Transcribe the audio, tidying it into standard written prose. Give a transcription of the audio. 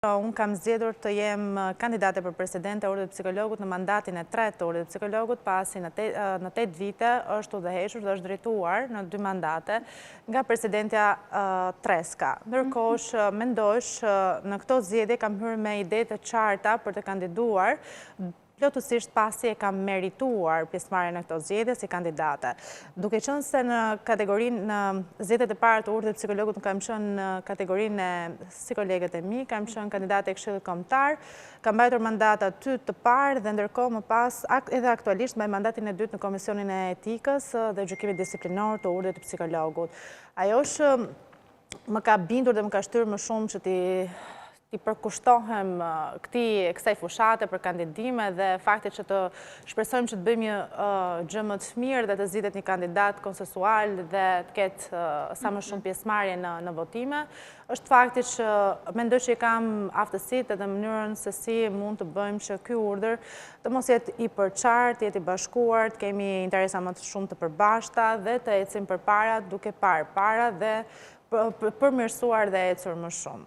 Unë kam zgjedhur të jem kandidate për presidente e Urdhit të Psikologut në mandatin e 3 të Urdhit të Psikologut, pasi në 8 vite është udhëhequr dhe është drejtuar në 2 mandate nga presidentja Treska. Ndërkohësh mendosh në këto zgjedhje kam hyrë me ide të qarta për të kandiduar, plotësisht pasi e kam merituar pjesëmarrjen në këto zgjedhje si kandidate. Duke qenë se në kategorinë në zgjedhjet e para të Urdhit të Psikologut kam qenë në kategorinë si kolegët e mi, kam qenë kandidate e Këshillit Kombëtar, kam mbajtur mandata 2 të parë dhe ndërkohë më pas edhe aktualisht mbaj mandatin e 2 në Komisionin e Etikës dhe Gjykimit Disiplinor të Urdhit të Psikologut. Ajo që më ka bindur dhe më ka shtyrë më shumë që ti përkushtohem kësaj fushate për kandidime dhe fakti që të shpresojmë që të bëjmë një gjë më të mirë dhe të zgjidhet një kandidat konsensual dhe të ketë sa më shumë pjesëmarrje në votime, është fakti që mendoj që i kam aftësitë dhe mënyrën se si mund të bëjmë që ky urdhër të mos jetë i përçartë, jetë i bashkuar, të kemi interesa më të shumë të përbashkëta dhe të ecim përpara duke parë para dhe përmirësuar dhe ecur më shumë.